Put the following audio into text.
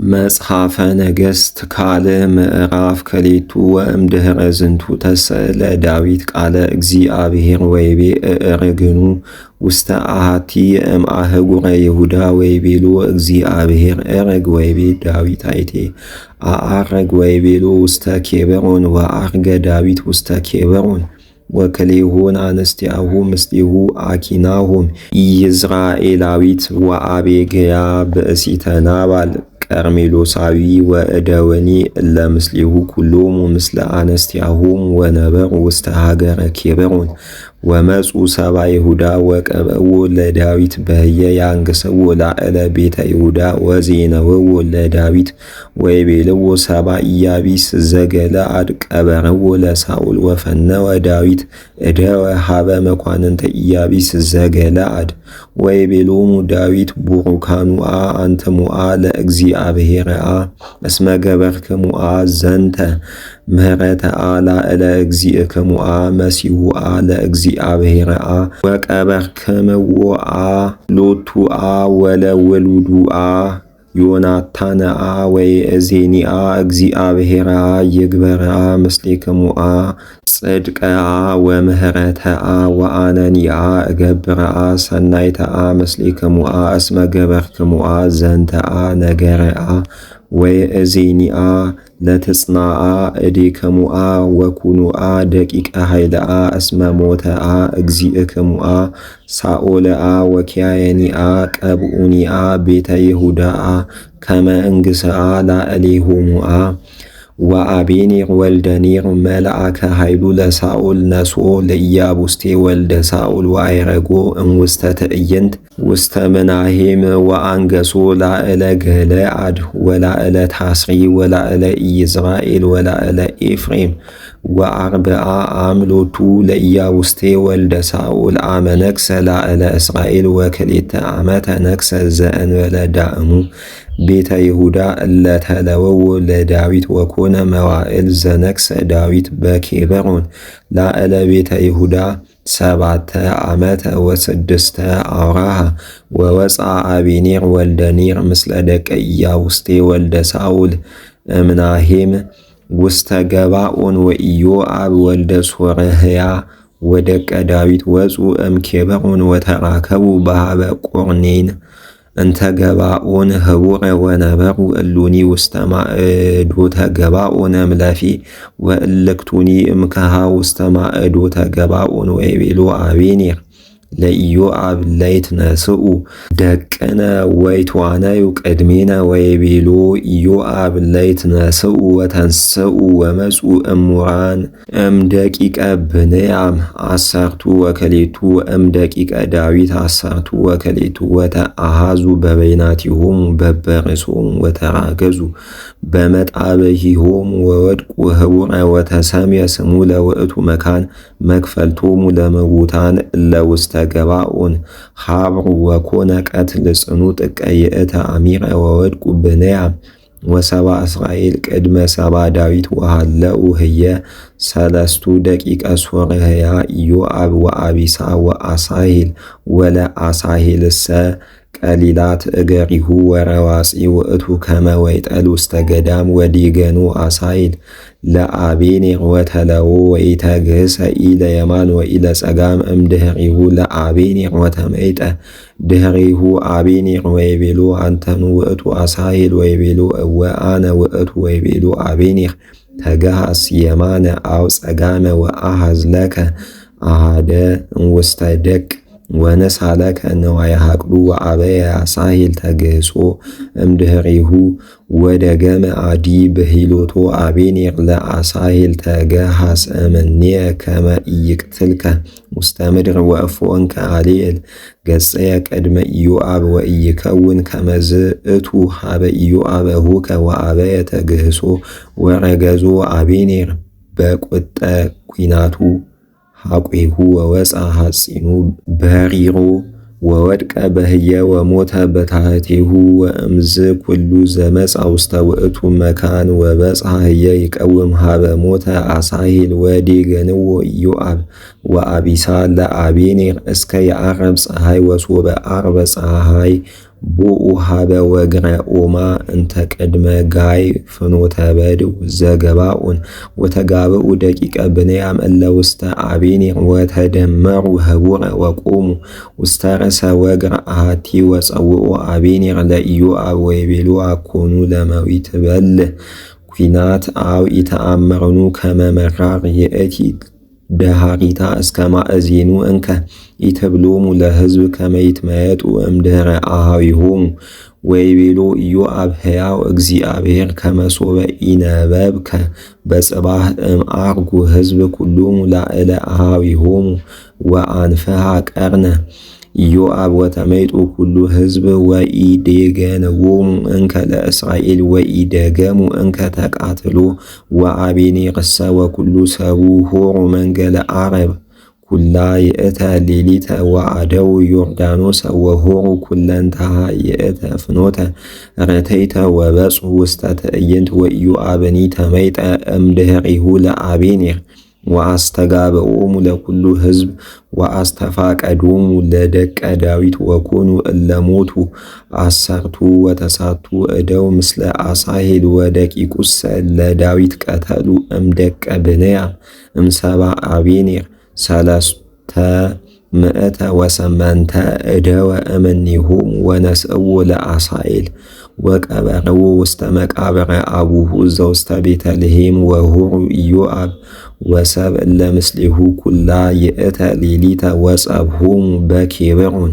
መጽሐፈ ነገሥት ካልዕ ምዕራፍ ክልኤቱ ወእምድኅረ ዝንቱ ተስዕለ ዳዊት ቃለ እግዚአብሔር ወይቤ እዕርግኑ ውስተ አሐቲ እምአህጉረ ይሁዳ ወይቤሎ እግዚአብሔር ዕርግ ወይቤ ዳዊት አይቴ አዐርግ ወይቤሎ ውስተ ኬብሮን ወዐርገ ዳዊት ውስተ ኬብሮን ወክልኤሆን አንስቲአሁ ምስሌሁ አኪናሆም ኢይዝራኤላዊት ወአቤግያ ብእሲተ ናባል ቀርሜሎሳዊ ወእደወኒ እለ ምስሌሁ ኩሎሙ ምስለ አንስቲአሆሙ ወነበሩ ውስተ ሀገረ ኬብሮን ወመጹ ሰብአ ይሁዳ ወቀብእዎ ለዳዊት በህየ ያንግሥዎ ላዕለ ቤተ ይሁዳ ወዜነውዎ ለዳዊት ወይቤልዎ ሰብአ ኢያቢስ ዘገለዓድ ቀበርዎ ለሳኦል ወፈነወ ዳዊት እደወ ሀበ መኳንንተ ኢያቢስ ዘገለዓድ ወይቤሎሙ ዳዊት ቡሩካኑአ አንትሙአ ለእግዚአብሔርአ እስመ ገበርክሙአ ዘንተ ምህረተአ ላዕለ እግዚእክሙአ መሲሁአ ለእግዚአብሔርአ ወቀበርክምዎአ ሎቱአ ወለውሉዱአ ዮናታንአ ወይእዜኒአ እግዚአብሔርአ ይግበርአ ምስሌክሙአ ጽድቅአ ወምህረተአ ወአነኒአ እገብርአ ሰናይተአ ምስሌክሙአ እስመ ገበርክሙአ ዘንተአ ነገረአ ወይእዜኒአ ለትጽናዓ እዴክሙአ ወኩኑአ ደቂቀ ኃይልአ እስመ ሞተአ እግዚእክሙአ ሳኦልአ ወኪያየኒአ ቀብኡኒአ ቤተ ይሁዳአ ከመ እንግሥአ ላዕሌሆሙአ ወአቤኔር ወልደ ኔር መልአከ ኃይሉ ለሳኦል ነስኦ ለኢያቡስቴ ወልደ ሳኦል ወአይረጎ እምውስተ ትዕይንት ውስተ ምናሄም ወአንገሶ ላዕለ ገለዓድ ወላዕለ ታስሪ ወላዕለ ኢይዝራኤል ወላዕለ ኤፍሬም ወአርብዓ አምሎቱ ለኢያቡስቴ ወልደ ሳኦል አመ ነግሠ ላዕለ እስራኤል ወክልኤተ ዓመተ ነግሠ ዘእንበለ ዳእሙ ቤተ ይሁዳ እለ ተለወዎ ለዳዊት ወኮነ መዋዕል ዘነግሠ ዳዊት በኬብሮን ላዕለ ቤተ ይሁዳ ሰባተ ዓመተ ወስድስተ አውራሃ ወወፅአ አቤኔር ወልደ ኔር ምስለ ደቀ ኢያቡስቴ ወልደ ሳኦል እምናሄም ውስተ ገባኦን ወኢዮአብ ወልደ ሶርሕያ ወደቀ ዳዊት ወፁ እምኬብሮን ወተራከቡ በሃበ ቆርኔን እንተ ገባኦን ህቡረ ወነበሩ እሉኒ ውስተ ማእዶተ ገባኦን እምለፌ ወእልክቱኒ እምከሃ ውስተ ማእዶተ ገባኦን ወይቤሎ አቤኔር ለኢዮአብ ለይትነስኡ ደቅነ ወይትዋነዩ ቅድሜነ ወይቤሎ ኢዮአብ ለይትነስኡ ወተንስኡ ወመፁ እሙራን እምደቂቀ ብንያም አሰርቱ ወክልኤቱ እምደቂቀ ዳዊት አሰርቱ ወክልኤቱ ወተአሃዙ በበይናቲሆሙ በበርእሶሙ ወተራገዙ በመጣብሂሆሙ ወወድቁ ህቡረ ወተሰምየ ስሙ ለውእቱ መካን መክፈልቶሙ ለምውታን እለ ውስተ ገባኦን ሀብሩ ወኮነ ቀትል ጽኑ ጥቀ ይእተ አሚረ ወወድቁ ብንያም ወሰብአ እስራኤል ቅድመ ሰብአ ዳዊት ወሃለኡ ህየ ሰለስቱ ደቂቀ ሶርሕያ ኢዮአብ ወአቢሳ ወአሳሄል ወለአሳሄልሰ ቀሊላት እገሪሁ ወረዋፂ ውእቱ ከመ ወይጠል ውስተ ገዳም ወዲገኑ አሳሄል ለአቤኔር ወተለዎ ወኢተግህሰ ኢለ የማን ወኢለ ጸጋም እምድኅሪሁ ለአቤኔር ወተመይጠ ድኅሪሁ አቤኔር ወይቤሎ አንተኑ ውእቱ አሳሄል ወይቤሎ እወ አነ ውእቱ ወይቤሎ አቤኔር ተገሃስ የማነ አው ጸጋመ ወአሃዝ ለከ አሃደ እምውስተ ደቅ ወነሳለከ ነዋየ ሐቅሉ ወአበየ አሳሄል ተግህሶ እምድኅሪሁ ወደገመ አዲ ብሂሎቶ አቤኔር ለአሳሄል ተገሃስ እምኔየ ከመ ኢይቅትልከ ውስተ ምድር ወእፎንከ አልዔል ገጸየ ቅድመ ኢዮአብ ወኢይከውን ከመዝ እቱ ሀበ ኢዮአብ እሁከ ወአበየ ተግህሶ ወረገዞ አቤኔር በቁጠ ኲናቱ ሐቁሁ ወወፃ ሐጺኑ በሪሮ ወወድቀ በህየ ወሞተ በታሕቲሁ ወእምዝ ኩሉ ዘመጻ ውስተ ውእቱ መካን ወበጽሐ ህየ ይቀውም ሀበ ሞተ አሳሄል ወዴገንዎ ኢዮአብ ወአቢሳ ለአቤኔር እስከ የዐረብ ፀሐይ ወሶበ ዐርበ ፀሐይ ቦኡ ሃበ ወግረ ኦማ እንተ ቅድመ ጋይ ፍኖተ በድው ዘገባኡን ወተጋብኡ ደቂቀ ብንያም እለ ውስተ አቤኔር ወተደመሩ ህቡረ ወቆሙ ውስተ ርእሰ ወግረ አሐቲ ወፀውኡ አቤኔር ለኢዮአብ ወይቤሎ አኮኑ ለመዊት በልዕ ኩናት አው ኢተአመርኑ ከመ መራር ይእቲ ደሃሪታ እስከ ማእዜኑ እንከ ኢትብሎሙ ለሕዝብ ከመ ይትመየጡ እምድኅረ አኀዊሆሙ ወይቤሎ ኢዮአብ ሕያው እግዚአብሔር ከመ ሶበ ኢነበብከ በጽባሕ እምአርጉ ሕዝብ ኩሎሙ ላዕለ አኀዊሆሙ ወአንፍሐ ቀርነ ኢዮአብ ወተመይጡ ኩሉ ሕዝብ ወኢዴገንዎሙ እንከ ለእስራኤል ወኢደገሙ እንከ ተቃትሎ ወአቤኔርሰ ወኩሉ ሰቡ ሆሩ መንገለ ዓረብ ኩላ ይእተ ሌሊተ ወአደው ዮርዳኖስ ወሆሩ ኩለንተሃ ይእተ ፍኖተ ረተይተ ወበጽሑ ውስተ ትዕይንት ወኢዮአብኒ ተመይጠ እምድኅሬሁ ለአቤኔር ወአስተጋብኦሙ ለኩሉ ሕዝብ ወአስተፋቀዶሙ ለደቀ ዳዊት ወኮኑ እለሞቱ አሰርቱ ወተሳቱ እደው ምስለ አሣሄል ወደቂቁሰ ለዳዊት ቀተሉ እምደቀ ብንያም እምሰባ አቤኔር ሰለስተ ምእተ ወሰመንተ እደወ እምኔሆሙ ወነስእዎ ለአሣሄል ወቀበርዎ ውስተ መቃብረ አቡሁ ዘውስተ ቤተልሔም ወሆሩ ኢዮአብ ወሰብእ እለ ምስሌሁ ኩላ ይእተ ሌሊተ ወጸብሖሙ በኬብሮን